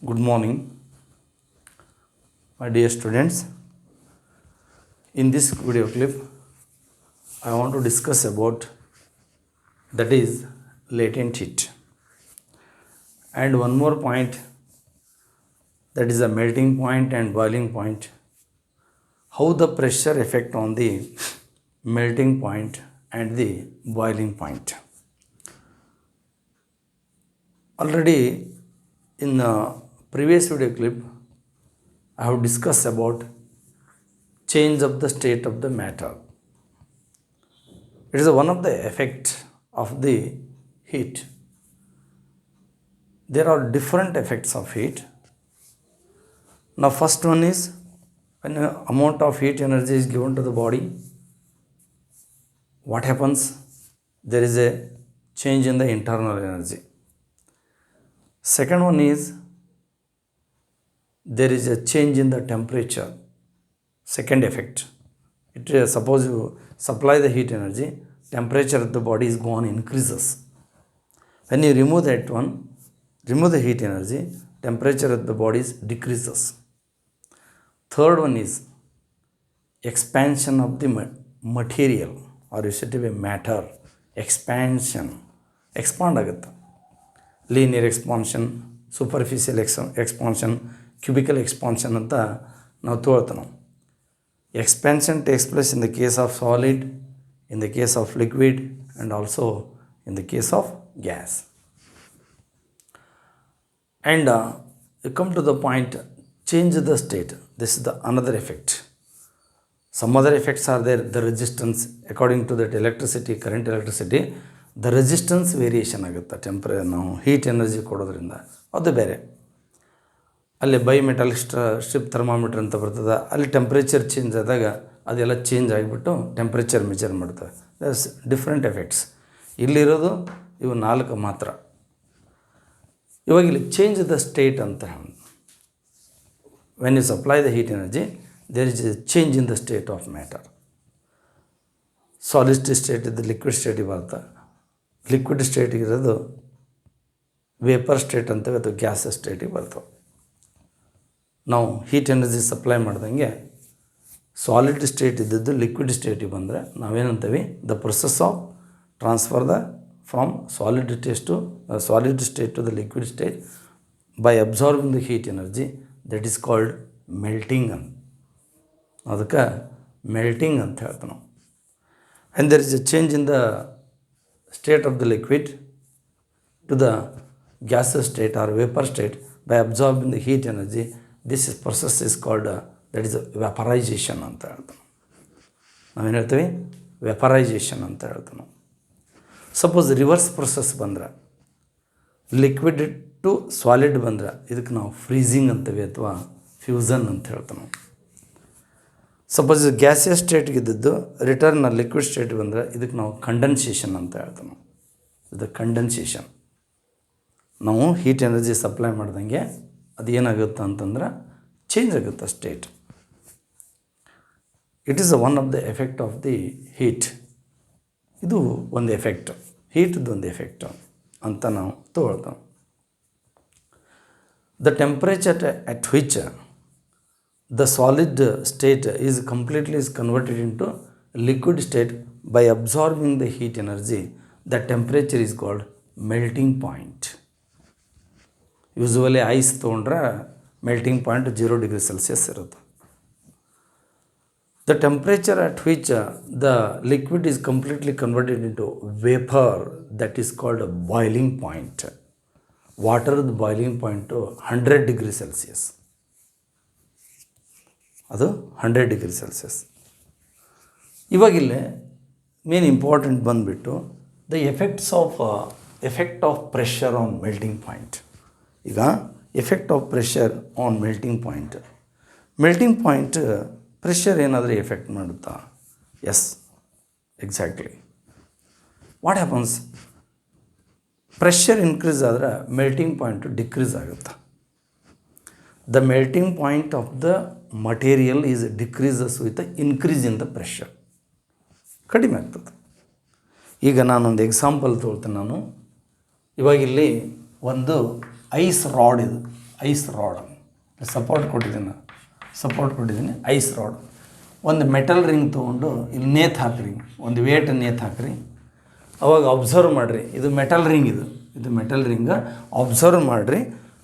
Good morning, my dear students. In this video clip, I want to discuss about that is latent heat, and one more point, that is a melting point and boiling point. How the pressure effect on the melting point and the boiling point. Already in the previous video clip, I have discussed about change of the state of the matter. It is one of the effects of the heat. There are different effects of heat. Now first one is when an amount of heat energy is given to the body, what happens? There is a change in the internal energy. Second one is there is a change in the temperature. Second effect. Suppose you supply the heat energy, temperature of the body is gone, increases. When you remove that one, remove the heat energy, temperature of the body decreases. Third one is expansion of the material, or you said to be matter, expansion, expand agutta. Linear expansion, superficial expansion, cubical expansion anta ನಾವು ತೋಳ್ತೇವೆ. Expansion takes place in the case of solid, in the case of liquid, and also in the case of gas. And you come to the point, change the state. This is the another effect. Some other effects are there. The resistance, according to that electricity, current electricity, the resistance variation ಆಗುತ್ತೆ. Temperature ನಾವು heat energy ಕೊಡೋದ್ರಿಂದ ಅದು ಬೇರೆ. ಅಲ್ಲಿ ಬೈಮೆಟಾಲಿಕ್ strip thermometer ಅಂತ ಬರ್ತದೆ. ಅಲ್ಲಿ temperature change ಆದಾಗ ಅದೆಲ್ಲ ಚೇಂಜ್ ಆಗಿಬಿಟ್ಟು ಟೆಂಪ್ರೇಚರ್ ಮೆಜರ್ ಮಾಡ್ತವೆ. That's different effects. ಇಲ್ಲಿರೋದು ಇವು 4 ಮಾತ್ರ. ಇವಾಗ ಇಲ್ಲಿ ಚೇಂಜ್ ದ ಸ್ಟೇಟ್ ಅಂತ when you supply the heat energy, there is a change in the state of matter. Solid state ಇದ್ದು ಲಿಕ್ವಿಡ್ ಸ್ಟೇಟಿಗೆ ಬರುತ್ತೆ. ಲಿಕ್ವಿಡ್ ಸ್ಟೇಟಿಗೆ ಇರೋದು ವೇಪರ್ ಸ್ಟೇಟ್ ಅಂತೇವೆ, ಅದು ಗ್ಯಾಸ್ ಸ್ಟೇಟಿಗೆ ಬರ್ತವೆ. ನಾವು ಹೀಟ್ ಎನರ್ಜಿ ಸಪ್ಲೈ ಮಾಡ್ದಂಗೆ ಸಾಲಿಡ್ ಸ್ಟೇಟ್ ಇದ್ದದ್ದು ಲಿಕ್ವಿಡ್ ಸ್ಟೇಟಿಗೆ ಬಂದರೆ ನಾವೇನಂತೀವಿ, the process of transfer the from solid state to the liquid state by absorbing the heat energy, that is called melting ಅಂತ. ಅದಕ್ಕೆ ಮೆಲ್ಟಿಂಗ್ ಅಂತ ಹೇಳ್ತೀವಿ ನಾವು. And there is a change in the state of the liquid to the gaseous state or vapor state by absorbing the heat energy. This process is called that is vaporization ಅಂತ ಹೇಳ್ತೀವಿ. ನಾವೇನು ಹೇಳ್ತೀವಿ, ವೆಪರೈಜೇಷನ್ ಅಂತ ಹೇಳ್ತೀವಿ ನಾವು. ಸಪೋಸ್ ರಿವರ್ಸ್ ಪ್ರೊಸೆಸ್ ಬಂದ್ರೆ, liquid to solid ಬಂದ್ರೆ ಇದಕ್ಕೆ ನಾವು ಫ್ರೀಸಿಂಗ್ ಅಂತೀವಿ ಅಥವಾ ಫ್ಯೂಸನ್ ಅಂತ ಹೇಳ್ತೀವಿ ನಾವು. ಸಪೋಸ್ ಗ್ಯಾಸಿಯಸ್ ಸ್ಟೇಟ್ಗೆ ಇದ್ದದ್ದು ರಿಟರ್ನ್ ಲಿಕ್ವಿಡ್ ಸ್ಟೇಟ್ ಬಂದರೆ ಇದಕ್ಕೆ ನಾವು ಕಂಡೆನ್ಸೇಷನ್ ಅಂತ ಹೇಳ್ತೀವಿ ನಾವು. ಇದು ಕಂಡೆನ್ಸೇಷನ್. ನಾವು ಹೀಟ್ ಎನರ್ಜಿ ಸಪ್ಲೈ ಮಾಡ್ದಂಗೆ ಅದು ಏನಾಗುತ್ತೆ ಅಂತಂದ್ರೆ ಚೇಂಜ್ ಆಗುತ್ತೆ state. It is one of the effect of the heat. ಇದು ಒಂದು ಎಫೆಕ್ಟ್, ಹೀಟ್ದು ಒಂದು ಎಫೆಕ್ಟ್ ಅಂತ ನಾವು ತಗೊಳ್ತೇವೆ. The temperature at which the solid state is completely converted into liquid state by absorbing the heat energy, the temperature is called melting point. Usually ice ತೊಗೊಂಡ್ರೆ melting point 0 degree Celsius ಇರುತ್ತೆ. The temperature at which the liquid is completely converted into vapor, that is called a boiling point. Water boiling point to 100 degree Celsius. ಅದು 100 degree Celsius. ಇವಾಗಿಲ್ಲೇ main important ಬಂದುಬಿಟ್ಟು the effect of pressure on melting point. ಈಗ effect of pressure on melting point. Melting point pressure ಏನಾದರೂ effect ಮಾಡುತ್ತಾ? Yes, exactly. What happens? Pressure increase ಆದರೆ melting point decrease ಆಗುತ್ತೆ. The melting point of the material is decreases with the increase in the pressure. ಕಡಿಮೆ ಆಗ್ತದೆ. ಈಗ ನಾನೊಂದು example ತೊಗೊಳ್ತೇನೆ. ನಾನು ಇವಾಗಿಲ್ಲಿ ಒಂದು ಐಸ್ ರಾಡ್ ಇದು ಐಸ್ ರಾಡ್ ಸಪೋರ್ಟ್ ಕೊಟ್ಟಿದ್ದೀನಿ ಐಸ್ ರಾಡ್. ಒಂದು ಮೆಟಲ್ ರಿಂಗ್ ತೊಗೊಂಡು ಇಲ್ಲಿ ನೇತು ಹಾಕ್ರಿ, ಒಂದು ವೇಟ್ ನೇತು ಹಾಕ್ರಿ. ಅವಾಗ ಅಬ್ಸರ್ವ್ ಮಾಡಿರಿ, ಇದು ಮೆಟಲ್ ರಿಂಗ್, ಇದು ಮೆಟಲ್ ರಿಂಗ್. ಅಬ್ಸರ್ವ್ ಮಾಡಿರಿ,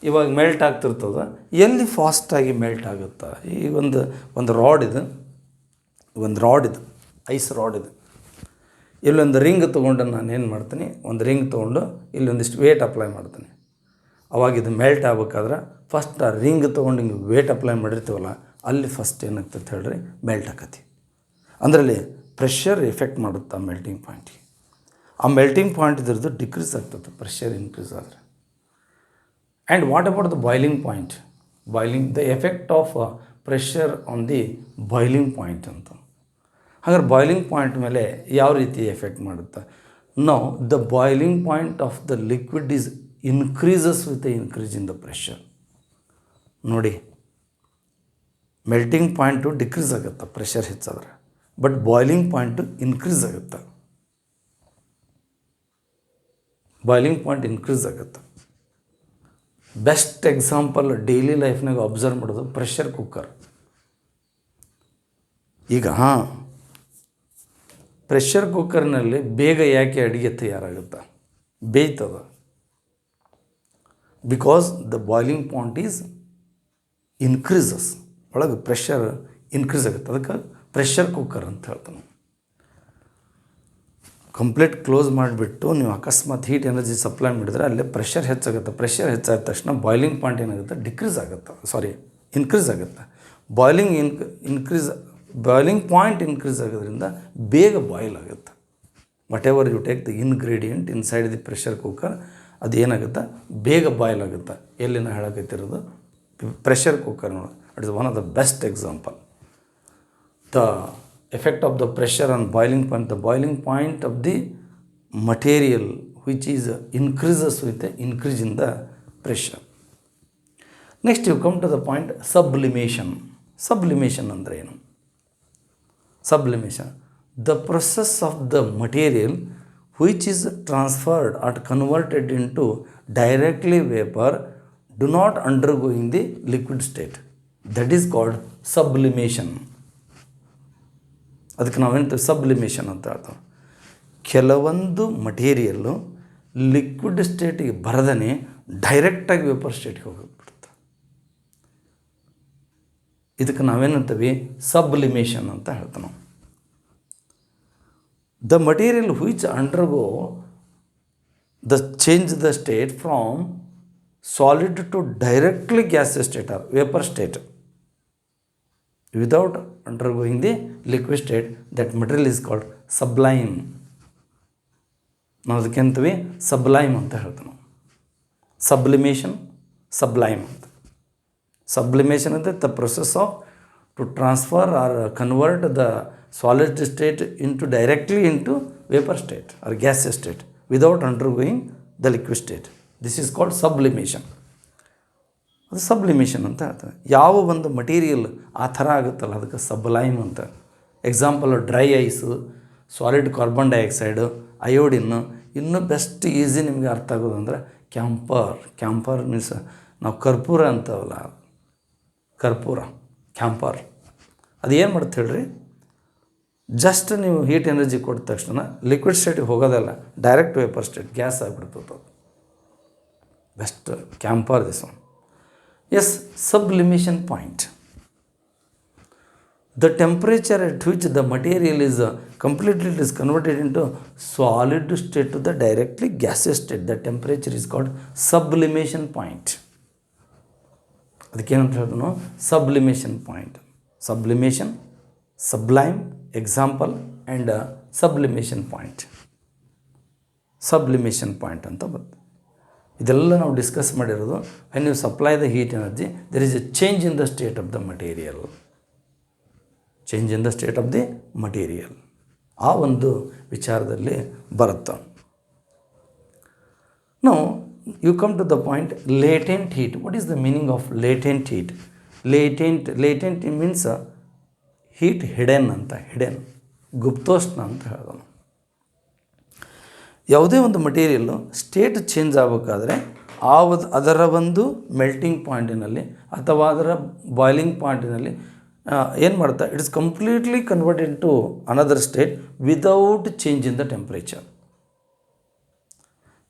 ಇವಾಗ ಮೆಲ್ಟ್ ಆಗ್ತಿರ್ತದೆ. ಎಲ್ಲಿ ಫಾಸ್ಟಾಗಿ ಮೆಲ್ಟ್ ಆಗುತ್ತಾ? ಈ ಒಂದು ರಾಡ್ ಇದು, ಐಸ್ ರಾಡ್ ಇದು. ಇಲ್ಲೊಂದು ರಿಂಗ್ ತೊಗೊಂಡು ನಾನು ಏನು ಮಾಡ್ತೀನಿ, ಒಂದು ರಿಂಗ್ ತೊಗೊಂಡು ಇಲ್ಲೊಂದಿಷ್ಟು ವೇಟ್ ಅಪ್ಲೈ ಮಾಡ್ತೀನಿ. ಅವಾಗ ಇದು ಮೆಲ್ಟ್ ಆಗ್ಬೇಕಾದ್ರೆ ಫಸ್ಟ್ ಆ ರಿಂಗ್ ತೊಗೊಂಡು ಹಿಂಗೆ ವೇಟ್ ಅಪ್ಲೈ ಮಾಡಿರ್ತೀವಲ್ಲ, ಅಲ್ಲಿ ಫಸ್ಟ್ ಏನಾಗ್ತದೆ ಹೇಳ್ರಿ, ಮೆಲ್ಟ್ ಆಕತಿ. ಅದರಲ್ಲಿ ಪ್ರೆಷರ್ ಎಫೆಕ್ಟ್ ಮಾಡುತ್ತೆ ಆ ಮೆಲ್ಟಿಂಗ್ ಪಾಯಿಂಟಿಗೆ. ಆ ಮೆಲ್ಟಿಂಗ್ ಪಾಯಿಂಟ್ ಇದ್ರದ್ದು ಡಿಕ್ರೀಸ್ ಆಗ್ತದೆ ಪ್ರೆಷರ್ ಇನ್ಕ್ರೀಸ್ ಆದರೆ. And what about the boiling point? The effect of pressure on the boiling point ಅಂತ. ಹಾಗಾದ್ರೆ ಬಾಯ್ಲಿಂಗ್ ಪಾಯಿಂಟ್ ಮೇಲೆ ಯಾವ ರೀತಿ ಎಫೆಕ್ಟ್ ಮಾಡುತ್ತೆ? No, the boiling point of the liquid is increases with the increase in the pressure. ನೋಡಿ, melting point decrease ಆಗುತ್ತೆ pressure ಹೆಚ್ಚಾದ್ರೆ, but boiling point increase ಆಗುತ್ತೆ. ಬೆಸ್ಟ್ ಎಕ್ಸಾಂಪಲ್ ಡೈಲಿ ಲೈಫ್ನಾಗ ಅಬ್ಸರ್ವ್ ಮಾಡೋದು ಪ್ರೆಷರ್ ಕುಕ್ಕರ್. ಈಗ ಪ್ರೆಷರ್ ಕುಕ್ಕರ್ನಲ್ಲಿ ಬೇಗ ಯಾಕೆ ಅಡುಗೆ ತಯಾರಾಗುತ್ತೆ? ಬೇಯ್ತದ. Because the boiling point is increases. ಒಳಗೆ ಪ್ರೆಷರ್ ಇನ್ಕ್ರೀಸ್ ಆಗುತ್ತೆ, ಅದಕ್ಕೆ ಪ್ರೆಷರ್ ಕುಕ್ಕರ್ ಅಂತ ಹೇಳ್ತಾನೆ. ಕಂಪ್ಲೀಟ್ ಕ್ಲೋಸ್ ಮಾಡಿಬಿಟ್ಟು ನೀವು ಅಕಸ್ಮಾತ್ ಹೀಟ್ ಎನರ್ಜಿ ಸಪ್ಲೈ ಮಾಡಿದರೆ ಅಲ್ಲೇ ಪ್ರೆಷರ್ ಹೆಚ್ಚಾಗುತ್ತೆ. ಪ್ರೆಷರ್ ಹೆಚ್ಚಾದ ತಕ್ಷಣ ಬಾಯ್ಲಿಂಗ್ ಪಾಯಿಂಟ್ ಏನಾಗುತ್ತೆ, ಇನ್ಕ್ರೀಸ್ ಆಗುತ್ತೆ. ಬಾಯ್ಲಿಂಗ್ ಪಾಯಿಂಟ್ ಇನ್ಕ್ರೀಸ್ ಆಗೋದ್ರಿಂದ ಬೇಗ ಬಾಯ್ಲ್ ಆಗುತ್ತೆ. Whatever you take the ingredient inside the pressure cooker, ಅದು ಏನಾಗುತ್ತೆ, ಬೇಗ ಬಾಯ್ಲ್ ಆಗುತ್ತೆ. ಎಲ್ಲಿ ನಾವು ಹೇಳಕತ್ತಿರೋದು ಪ್ರೆಷರ್ ಕುಕ್ಕರ್ ನೋಡಿ, it is one of the best example. The effect of the pressure on boiling point, the boiling point of the material which is increases with the increase in the pressure. Next you come to the point sublimation. Sublimation andre enu? Sublimation, the process of the material which is transferred or converted into directly vapor do not undergoing the liquid state. That is called sublimation. ಅದಕ್ಕೆ ನಾವೇನು sublimation ಅಂತ ಹೇಳ್ತೀವಿ. ಕೆಲವೊಂದು material liquid ಸ್ಟೇಟಿಗೆ ಬರದೇ ಡೈರೆಕ್ಟಾಗಿ vapour ಸ್ಟೇಟಿಗೆ ಹೋಗಿಬಿಡುತ್ತೆ. ಇದಕ್ಕೆ ನಾವೇನಂತೀವಿ, sublimation ಅಂತ ಹೇಳ್ತೀವಿ ನಾವು. The material which undergo the change the state from solid to directly gas state or vapour state without undergoing the liquid state, that material is called sublime. ನಾವು ಅದಕ್ಕೆ ಅಂತೀವಿ Sublime ಅಂತ ಹೇಳ್ತೀವಿ ನಾವು. ಸಬ್ಲೈಮ್ ಅಂತ. ಸಬ್ಲಿಮೇಷನ್ ಅಂದರೆ the process of to transfer or convert the solid state directly into vapour state or gas state without undergoing the liquid state. This is called sublimation. ಅದು sublimation ಅಂತ ಹೇಳ್ತಾರೆ. ಯಾವ ಒಂದು ಮಟೀರಿಯಲ್ ಆ ಥರ ಆಗುತ್ತಲ್ಲ ಅದಕ್ಕೆ ಸಬ್ಲೈಮ್ ಅಂತ. Example dry ice, solid carbon dioxide, iodine. ಇನ್ನೂ ಬೆಸ್ಟ್ ಈಸಿ ನಿಮಗೆ ಅರ್ಥ ಆಗೋದು ಅಂದರೆ ಕ್ಯಾಂಪರ್ ಮೀನ್ಸ್ ನಾವು ಕರ್ಪೂರ ಅಂತವಲ್ಲ, ಕ್ಯಾಂಪರ್. ಅದು ಏನು ಮಾಡುತ್ತೆ ಹೇಳ್ರಿ, ಜಸ್ಟ್ ನೀವು ಹೀಟ್ ಎನರ್ಜಿ ಕೊಟ್ಟ ತಕ್ಷಣ ಲಿಕ್ವಿಡ್ ಸ್ಟೇಟಿಗೆ ಹೋಗೋದಲ್ಲ, ಡೈರೆಕ್ಟ್ ವೇಪರ್ ಸ್ಟೇಟ್ ಗ್ಯಾಸ್ ಆಗಿಬಿಡ್ತದೆ. Best camphor this one. Yes, sublimation point. The temperature at which the material is completely converted into solid state to the directly gaseous state, the temperature is called sublimation point. ಅದಕ್ಕೇನಂತ ಹೇಳಿದ್ರು, sublimation point. Sublime, example and sublimation point. Sublimation point ಅಂತ ಬರುತ್ತೆ. ಇದೆಲ್ಲ ನಾವು discuss ಮಾಡಿರೋದು. When you supply the heat energy there is a change in the state of the material. ಆ ಒಂದು ವಿಚಾರದಲ್ಲಿ ಬರುತ್ತೆ. ನಾವು you come to the point latent heat. What is the meaning of latent heat? Latent means heat hidden ಗುಪ್ತೋಷ್ಣ ಅಂತ ಹೇಳೋದು. ಯಾವುದೇ ಒಂದು ಮಟೀರಿಯಲ್ಲು ಸ್ಟೇಟ್ ಚೇಂಜ್ ಆಗಬೇಕಾದ್ರೆ ಅದರ ಒಂದು ಮೆಲ್ಟಿಂಗ್ ಪಾಯಿಂಟಿನಲ್ಲಿ ಅಥವಾ ಅದರ ಬಾಯ್ಲಿಂಗ್ ಪಾಯಿಂಟಿನಲ್ಲಿ ಏನು ಮಾಡ್ತಾ it is completely convert in to another state without change in the temperature.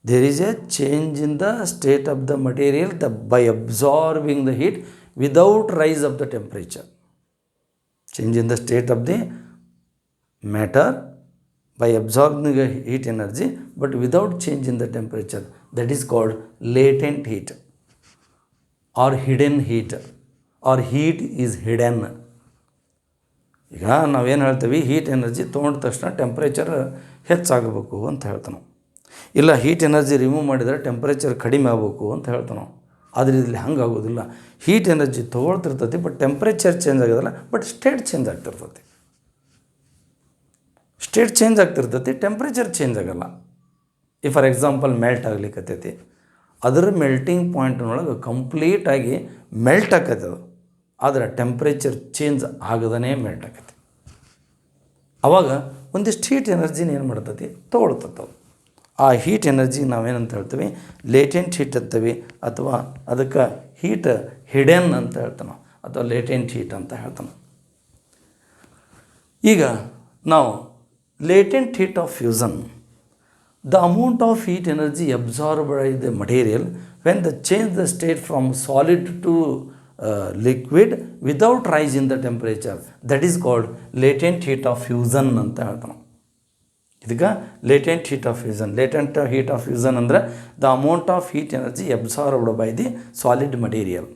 There is a change in the state of the material by absorbing the heat without rise of the temperature. Change in the state of the matter by absorbing the heat energy but without change in the temperature. That is called latent heat or hidden heat or heat is hidden. ಈಗ ನಾವೇನು ಹೇಳ್ತೀವಿ, heat energy ತೊಗೊಂಡ ತಕ್ಷಣ temperature ಹೆಚ್ಚಾಗಬೇಕು ಅಂತ ಹೇಳ್ತಾನೆ. ಇಲ್ಲ heat energy remove ಮಾಡಿದರೆ ಟೆಂಪ್ರೇಚರ್ ಕಡಿಮೆ ಆಗಬೇಕು ಅಂತ ಹೇಳ್ತಾನೆ. ಆದರೆ ಇಲ್ಲಿ ಹಂಗೆ ಆಗೋದಿಲ್ಲ. ಹೀಟ್ ಎನರ್ಜಿ ತೊಗೊಳ್ತಿರ್ತೈತಿ ಬಟ್ ಟೆಂಪ್ರೇಚರ್ ಚೇಂಜ್ ಆಗೋದಿಲ್ಲ, ಬಟ್ ಸ್ಟೇಟ್ ಚೇಂಜ್ ಆಗ್ತಿರ್ತೈತಿ. ಸ್ಟೇಟ್ ಚೇಂಜ್ ಆಗ್ತಿರ್ತೈತಿ, ಟೆಂಪ್ರೇಚರ್ ಚೇಂಜ್ ಆಗೋಲ್ಲ. ಈ ಫಾರ್ ಎಕ್ಸಾಂಪಲ್ ಮೆಲ್ಟ್ ಆಗ್ಲಿಕ್ಕತ್ತೈತಿ, ಅದರ ಮೆಲ್ಟಿಂಗ್ ಪಾಯಿಂಟ್ನೊಳಗೆ ಕಂಪ್ಲೀಟಾಗಿ ಮೆಲ್ಟ್ ಆಕೈತೆ ಅದು, ಆದರೆ ಟೆಂಪ್ರೇಚರ್ ಚೇಂಜ್ ಆಗದೇ ಮೆಲ್ಟ್ ಆಕೈತಿ. ಆವಾಗ ಒಂದಿಷ್ಟು ಹೀಟ್ ಎನರ್ಜಿನ ಏನು ಮಾಡ್ತೈತಿ ತೊಗೊಳ್ತೈತೆ. ಆ ಹೀಟ್ ಎನರ್ಜಿ ನಾವೇನಂತ ಹೇಳ್ತೀವಿ, ಲೇಟೆಂಟ್ ಹೀಟ್ ಅಂತೀವಿ, ಅಥವಾ ಅದಕ್ಕೆ ಹೀಟ್ ಹಿಡನ್ ಅಂತ ಹೇಳ್ತಾನೆ, ಅಥವಾ ಲೇಟೆಂಟ್ ಹೀಟ್ ಅಂತ ಹೇಳ್ತಾನೆ. ಈಗ ನಾವು latent heat of fusion, the amount of heat energy absorb by the material when the change the state from solid to liquid without rise in the temperature, that is called latent heat of fusion ಅಂತ ಹೇಳ್ತಾನೆ. ಇದಕ್ಕೆ latent heat of fusion. Latent heat of fusion ಅಂದರೆ the amount of heat energy absorbed by the solid material.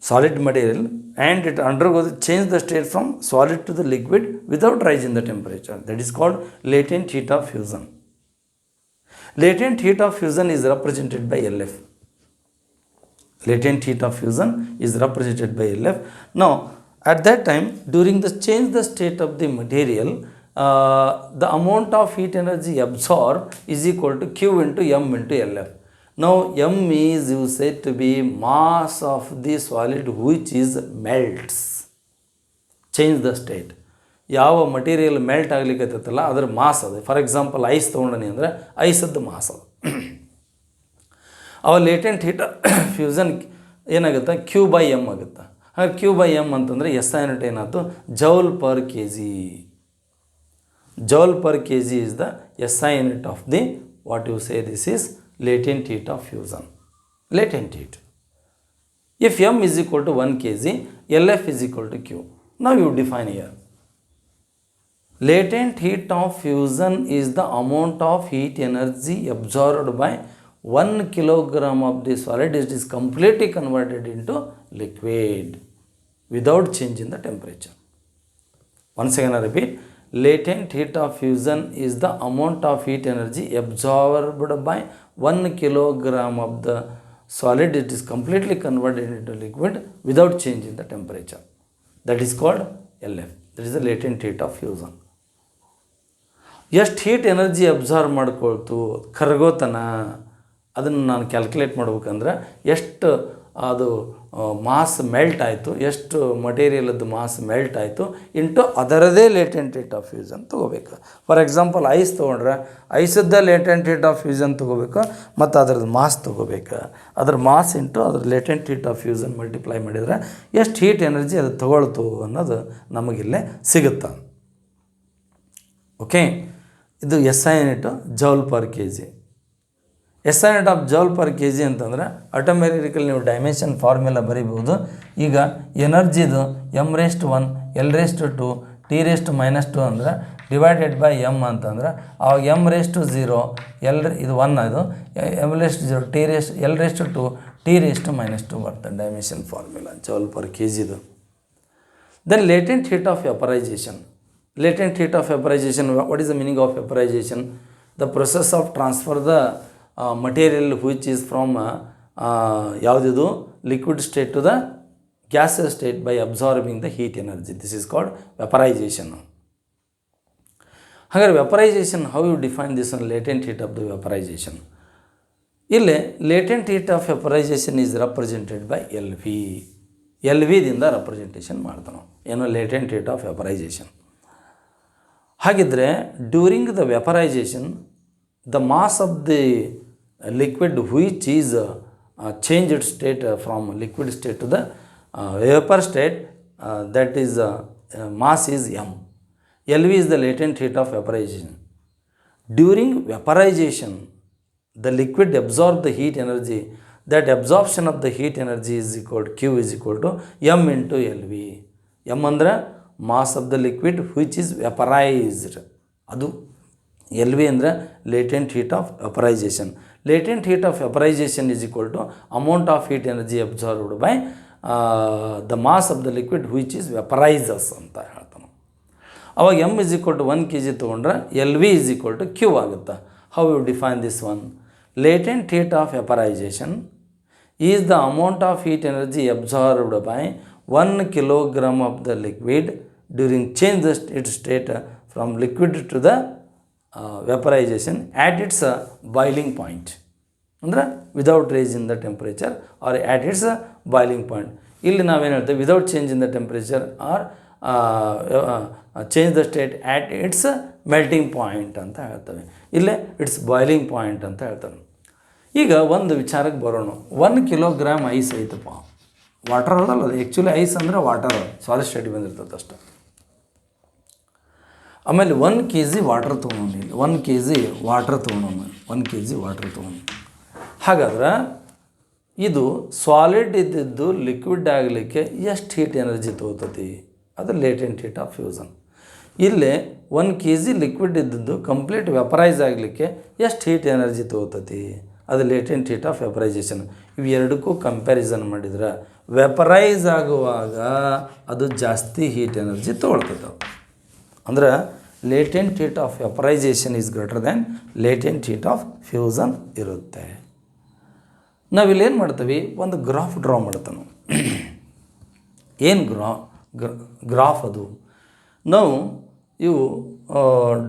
Solid material and it undergoes change the state from solid to the liquid without rise in the temperature. That is called latent heat of fusion. Latent heat of fusion is represented by LF. Latent heat of fusion is represented by LF. Now, at that time, during the change the state of the material, the amount of heat energy absorbed is equal to Q into M into LF. Now, M is you said to be mass of the solid which is melts. Change the state. ಯಾವ material melt ಆಗ್ಲಿಕ್ಕತ್ತಲ್ಲ ಅದರ mass ಅದು. For example ice ತೊಗೊಂಡನಿ ಅಂದರೆ ಐಸದ್ದು mass ಅದು. ಅವ latent heat fusion ಏನಾಗುತ್ತೆ, Q by M ಆಗುತ್ತೆ. ಹಾಗೆ Q by M ಅಂತಂದರೆ SI ಯೂನಿಟ್ ಏನಾಯ್ತು, joule per K G. Joule per K G is the SI unit of the what you say this is latent heat of fusion. Latent heat. If M is equal to 1 kg, LF is equal to Q. Now you define here. Latent heat of fusion is the amount of heat energy absorbed by 1 kilogram of the solid. It is completely converted into liquid without change in the temperature. Once again I repeat. Latent heat of fusion is the amount of heat energy absorbed by 1 kilogram of the solid. It is completely converted into liquid without change in the temperature. That is called LF. That is the latent heat of fusion. ಎಷ್ಟು heat energy absorb ಮಾಡ್ಕೊಳ್ತು ಕರಗೋತನ ಅದನ್ನು ನಾನು calculate ಮಾಡ್ಬೇಕಂದ್ರೆ ಎಷ್ಟು ಅದು mass melt ಆಯಿತು, ಎಷ್ಟು ಮಟೀರಿಯಲದ್ದು mass melt ಆಯಿತು into ಅದರದೇ ಲೇಟೆಂಟ್ ಹೀಟ್ ಆಫ್ ಫ್ಯೂಸನ್ ತೊಗೋಬೇಕು. ಫಾರ್ ಎಕ್ಸಾಂಪಲ್ ಐಸ್ ತೊಗೊಂಡ್ರೆ ಐಸದ್ದ ಲೇಟೆಂಟ್ ಹೀಟ್ ಆಫ್ ಫ್ಯೂಸನ್ ತೊಗೋಬೇಕು ಮತ್ತು ಅದರದ್ದು ಮಾಸ್ ತೊಗೋಬೇಕು. ಅದ್ರ ಮಾಸ್ ಇಂಟು ಅದ್ರ latent heat of fusion multiply ಮಾಡಿದರೆ ಎಷ್ಟು ಹೀಟ್ ಎನರ್ಜಿ ಅದು ತೊಗೊಳ್ತು ಅನ್ನೋದು ನಮಗಿಲ್ಲೇ ಸಿಗುತ್ತೆ. ಓಕೆ, ಇದು SI unit joule per K G. SI unit of joule per K G ಅಂತಂದರೆ ಆಟೋಮೆಟಿಕಲಿ ನೀವು ಡೈಮೆನ್ಷನ್ ಫಾರ್ಮುಲಾ ಬರೀಬೋದು. ಈಗ ಎನರ್ಜಿದು M⁻1 L⁻2 T⁻−2 ಅಂದರೆ ಡಿವೈಡೆಡ್ ಬೈ M ಅಂತಂದ್ರೆ ಆವಾಗ M⁻0 ಇದು 1 ಇದು M⁻0 L⁻2 T⁻−2 ಬರ್ತದೆ dimension formula joule per K ಜಿದು. Then latent heat of vaporization. Latent heat of vaporization. What is the meaning of vaporization? The process of transfer the material which is from ಯಾವುದಿದು liquid state to the gaseous state by absorbing the heat energy. This is called vaporization. ಹಾಗಾದ್ರೆ vaporization, how you define this one? Latent heat of the vaporization. ಇಲ್ಲಿ latent heat of vaporization is represented by LV. LV ದಿಂದ representation ಮಾಡ್ತಾನೆ ಏನು latent heat of vaporization. ಹಾಗಿದ್ರೆ during the vaporization the mass of the liquid which is changed its state from liquid state to the vapor state, that is mass is m. Lv is the latent heat of vaporization. During vaporization, the liquid absorbs the heat energy. That absorption of the heat energy is equal to Q is equal to m into Lv. m ಅಂದ್ರೆ mass of the liquid which is vaporized. ಅದು Lv ಅಂದರೆ latent heat of vaporization. Latent heat of vaporization is equal to amount of heat energy absorbed by the mass of the liquid which is vaporizes ಅಂತ ಹೇಳ್ತಾನೆ. ಅವಾಗ m is equal to 1 kg ತೊಗೊಂಡ್ರೆ Lv is equal to Q ಆಗುತ್ತೆ. How you define this one? Latent heat of vaporization is the amount of heat energy absorbed by 1 kilogram of the liquid during change its state from liquid to the vaporization at its boiling point. ಅಂದರೆ without range in the temperature or at its boiling point. ಇಲ್ಲಿ ನಾವೇನು ಹೇಳ್ತೇವೆ, without change in the temperature or change the state at its melting point ಅಂತ ಹೇಳ್ತೇವೆ. ಇಲ್ಲೇ it's boiling point ಅಂತ ಹೇಳ್ತೇವೆ. ಈಗ ಒಂದು ವಿಚಾರಕ್ಕೆ ಬರೋಣ. 1 ಕಿಲೋಗ್ರಾಮ್ ಐಸ್ ಐತಪ್ಪ, ವಾಟರ್ ಅದಲ್ಲ, ಅದು ಆ್ಯಕ್ಚುಲಿ ಐಸ್ ಅಂದರೆ ವಾಟರ್ ಸಾಲಿಡ್ ಸ್ಟೇಟ್ ಬಂದಿರ್ತದೆ ಅಷ್ಟೆ. ಆಮೇಲೆ 1 kg ವಾಟರ್ ತೊಗೊಂಡು, 1 kg ವಾಟರ್ ತೊಗೊಂಡು, 1 kg ವಾಟರ್ ತೊಗೊಂಡು. ಹಾಗಾದ್ರೆ ಇದು ಸಾಲಿಡ್ ಇದ್ದಿದ್ದು ಲಿಕ್ವಿಡ್ ಆಗಲಿಕ್ಕೆ ಎಷ್ಟು ಹೀಟ್ ಎನರ್ಜಿ ತೊಗೋತತಿ? ಅದು ಲೇಟೆಂಟ್ ಹೀಟ್ ಆಫ್ ಫ್ಯೂಸನ್. ಇಲ್ಲೇ 1 kg ಲಿಕ್ವಿಡ್ ಇದ್ದಿದ್ದು ಕಂಪ್ಲೀಟ್ ವೆಪರೈಸ್ ಆಗಲಿಕ್ಕೆ ಎಷ್ಟು ಹೀಟ್ ಎನರ್ಜಿ ತೊಗೋತತಿ? ಅದು ಲೇಟೆಂಟ್ ಹೀಟ್ ಆಫ್ ವೆಪರೈಸೇಷನ್. ಇವು ಎರಡಕ್ಕೂ ಕಂಪ್ಯಾರಿಸನ್ ಮಾಡಿದ್ರೆ ವೆಪರೈಸ್ ಆಗುವಾಗ ಅದು ಜಾಸ್ತಿ ಹೀಟ್ ಎನರ್ಜಿ ತೊಗೊಳ್ತದೆ. ಅಂದ್ರೆ latent heat of vaporization is greater than latent heat of fusion ಇರುತ್ತೆ. ನಾವಿಲ್ಲೇನು ಮಾಡ್ತೀವಿ, ಒಂದು ಗ್ರಾಫ್ ಡ್ರಾ ಮಾಡ್ತಾನೆ. ಏನು ಗ್ರಾಫ್ ಅದು? ನಾವು ಇವು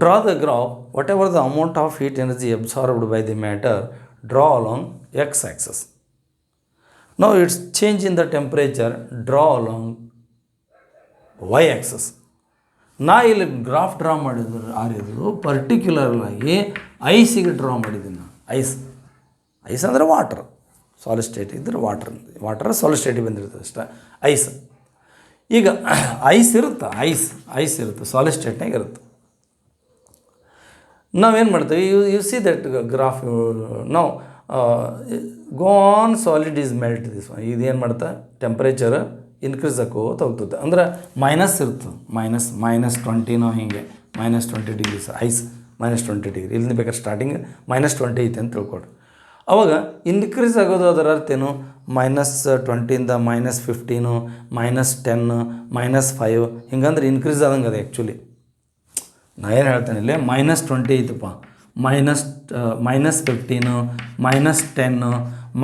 draw the graph what ever the amount of heat energy absorbed by the matter, draw along x-axis. Now its change in the temperature, draw along y-axis. ನಾ ಇಲ್ಲಿ ಗ್ರಾಫ್ ಡ್ರಾ ಮಾಡಿದ್ರು ಆರಿದ್ರು ಪರ್ಟಿಕ್ಯುಲರ್ಲಾಗಿ ಐಸಿಗೆ draw ಮಾಡಿದ್ದೀನಿ. Ice ಅಂದರೆ water, solid state ಇದ್ರೆ water solid ಸ್ಟೇಟಿಗೆ ಬಂದಿರ್ತದೆ ಅಷ್ಟೇ ice. ಈಗ ice ಇರುತ್ತೆ, ಐಸ್ ಇರುತ್ತೆ, ಸಾಲಿಡ್ ಸ್ಟೇಟ್ನಾಗ ಇರುತ್ತೆ. ನಾವೇನು ಮಾಡ್ತೀವಿ, ಯು ಸಿ ದಟ್ ಗ್ರಾಫ್ ನಾವು go on solid is melt this. ಇದೇನು ಮಾಡ್ತಾ ಟೆಂಪ್ರೇಚರ್ ಇನ್ಕ್ರೀಸ್ ಆಕೋತ ಹೋಗ್ತದೆ. ಅಂದ್ರೆ ಮೈನಸ್ ಇರ್ತದೆ, -20 ಹೀಗೆ -20 ಡಿಗ್ರೀಸ್ ಐಸ್, -20 ಡಿಗ್ರಿ. ಇಲ್ಲಿಂದ ಬೇಕಾದ್ರೆ ಸ್ಟಾರ್ಟಿಂಗ್ -20 ಐತೆ ಅಂತ ತಿಳ್ಕೊಡ್ರಿ. ಅವಾಗ ಇನ್ಕ್ರೀಸ್ ಆಗೋದು ಅದರ ಅರ್ಥ ಏನು? -20ಇಂದ -15, -10, -5 ಹಿಂಗಂದ್ರೆ ಇನ್ಕ್ರೀಸ್ ಆದಂಗೆ ಅದು ಆ್ಯಕ್ಚುಲಿ. ನಾ ಏನು ಹೇಳ್ತೇನೆ ಇಲ್ಲಿ, -20 ಐತಪ್ಪ, -15, -10,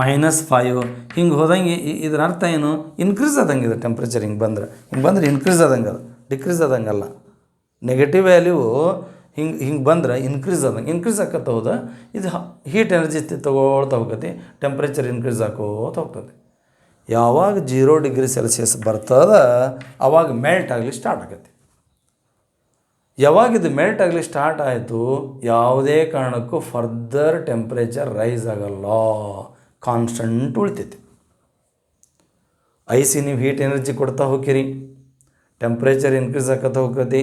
-5 ಹಿಂಗೆ ಹೋದಂಗೆ ಇದ್ರ ಅರ್ಥ ಏನು? ಇನ್ಕ್ರೀಸ್ ಆದಂಗೆ ಇದೆ ಟೆಂಪ್ರೇಚರ್. ಹಿಂಗೆ ಬಂದ್ರೆ ಇನ್ಕ್ರೀಸ್ ಆದಂಗೆ, ಅದು ಡಿಕ್ರೀಸ್ ಆದಂಗಲ್ಲ. ನೆಗೆಟಿವ್ ವ್ಯಾಲ್ಯೂ ಹಿಂಗೆ ಬಂದ್ರೆ ಇನ್ಕ್ರೀಸ್ ಆಕತ್ತ ಹೋದ, ಇದು ಹೀಟ್ ಎನರ್ಜಿ ತೊಗೊಳ್ತಾ ಹೋಗ್ತೈತಿ, ಟೆಂಪ್ರೇಚರ್ ಇನ್ಕ್ರೀಸ್ ಆಕೋತ ಹೋಗ್ತದೆ. ಯಾವಾಗ 0 ಡಿಗ್ರಿ ಸೆಲ್ಸಿಯಸ್ ಬರ್ತದೆ ಆವಾಗ ಮೆಲ್ಟ್ ಆಗಲಿ ಸ್ಟಾರ್ಟ್ ಆಕೈತಿ. ಯಾವಾಗ ಇದು ಮೆಲ್ಟ್ ಆಗಲಿ ಸ್ಟಾರ್ಟ್ ಆಯಿತು, ಯಾವುದೇ ಕಾರಣಕ್ಕೂ ಫರ್ದರ್ ಟೆಂಪ್ರೇಚರ್ ರೈಸ್ ಆಗಲ್ಲ, ಕಾನ್ಸ್ಟಂಟ್ ಉಳಿತೈತಿ. ಐಸಿ ನೀವು ಹೀಟ್ ಎನರ್ಜಿ ಕೊಡ್ತಾ ಹೋಗಿರಿ, ಟೆಂಪ್ರೇಚರ್ ಇನ್ಕ್ರೀಸ್ ಆಕತ್ತ ಹೋಗ್ತೈತಿ.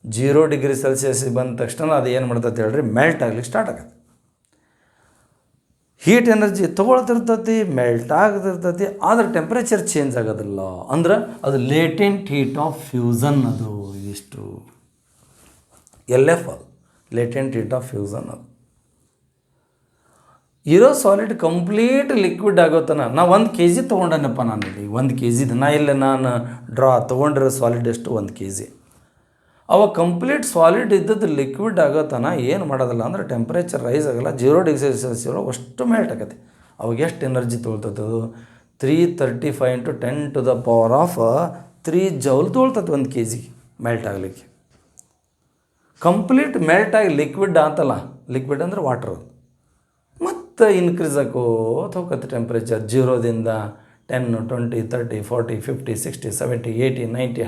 0 ಡಿಗ್ರಿ ಸೆಲ್ಸಿಯಸ್ ಬಂದ ತಕ್ಷಣ ಅದು ಏನು ಮಾಡ್ತೈತೆ ಹೇಳ್ರಿ, ಮೆಲ್ಟ್ ಆಗಲಿಕ್ಕೆ ಸ್ಟಾರ್ಟ್ ಆಗತ್ತೆ. ಹೀಟ್ ಎನರ್ಜಿ ತೊಗೊಳ್ತಿರ್ತೈತಿ, ಮೆಲ್ಟ್ ಆಗ್ತಿರ್ತೈತಿ, ಆದರೆ ಟೆಂಪ್ರೇಚರ್ ಚೇಂಜ್ ಆಗೋದಿಲ್ಲ. ಅಂದ್ರೆ ಅದು ಲೇಟೆಂಟ್ ಹೀಟ್ ಆಫ್ ಫ್ಯೂಸನ್. ಅದು ಇಷ್ಟು LF, latent heat of fusion. ಅದು ಇರೋ ಸಾಲಿಡ್ ಕಂಪ್ಲೀಟ್ ಲಿಕ್ವಿಡ್ ಆಗೋತನ ನಾ 1 kg ತೊಗೊಂಡನಪ್ಪ. ನಾನು ಇಲ್ಲಿ 1 kg ನಾನು ಡ್ರಾ ತೊಗೊಂಡಿರೋ ಸಾಲಿಡ್ ಎಷ್ಟು 1 kg. ಅವಾಗ ಕಂಪ್ಲೀಟ್ ಸಾಲಿಡ್ ಇದ್ದದ್ದು ಲಿಕ್ವಿಡ್ ಆಗೋತನ ಏನು ಮಾಡೋದಿಲ್ಲ ಅಂದ್ರೆ ಟೆಂಪ್ರೇಚರ್ ರೈಸ್ ಆಗಲ್ಲ, 0 ಡಿಗ್ರಿ ಸೆಲ್ಸಿಯಸ್ ಅಷ್ಟು ಮೆಲ್ಟ್ ಆಗತ್ತೆ. ಅವಾಗ ಎಷ್ಟು ಎನರ್ಜಿ ತೊಗೊಳ್ತದ್ದು? 335 × 10⁻³ ಜೌಲ್ ತೊಗೊಳ್ತದೆ 1 kg ಮೆಲ್ಟ್ ಆಗಲಿಕ್ಕೆ. ಕಂಪ್ಲೀಟ್ ಮೆಲ್ಟ್ ಆಗಿ ಲಿಕ್ವಿಡ್ ಆತಲ್ಲ, ಲಿಕ್ವಿಡ್ ಅಂದರೆ ವಾಟರ್, ಮತ್ತು ಇನ್ಕ್ರೀಸ್ ಆಕೋತ ಹೋಗತ್ತೆ ಟೆಂಪ್ರೇಚರ್ 0ದಿಂದ 10, 20, 30, 40, 50, 60, 70, 80, 90,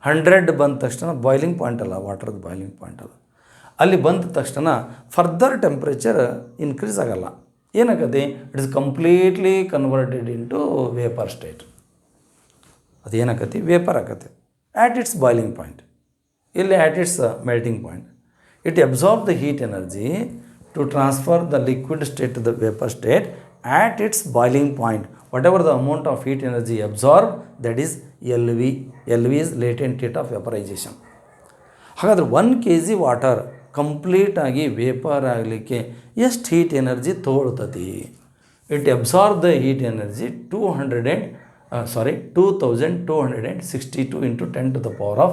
100 ಬಂದ ತಕ್ಷಣ ಬಾಯ್ಲಿಂಗ್ ಪಾಯಿಂಟ್ ಅಲ್ಲ, ವಾಟರ್ದು ಬಾಯ್ಲಿಂಗ್ ಪಾಯಿಂಟ್ ಅಲ್ಲ. ಅಲ್ಲಿ ಬಂದ ತಕ್ಷಣ ಫರ್ದರ್ ಟೆಂಪ್ರೇಚರ್ ಇನ್ಕ್ರೀಸ್ ಆಗಲ್ಲ. ಏನಾಗತ್ತೆ, it is completely converted into vapour state. ಅದು ಏನಾಕತಿ, ವೇಪರ್ ಆಕತಿ ಆ್ಯಟ್ ಇಟ್ಸ್ ಬಾಯ್ಲಿಂಗ್ ಪಾಯಿಂಟ್, ಇಲ್ಲಿ at its melting point. It absorb the heat energy to transfer the liquid state to the vapour state at its boiling point. whatever the amount of heat energy absorbed, that is LV. LV is latent heat of vaporization. ಹಾಗಾದರೆ 1 kg water ಕಂಪ್ಲೀಟಾಗಿ vapour ಆಗಲಿಕ್ಕೆ ಎಷ್ಟು heat energy ತೊಗೊಳ್ತತಿ? It absorb the heat energy 2262 into 10⁻³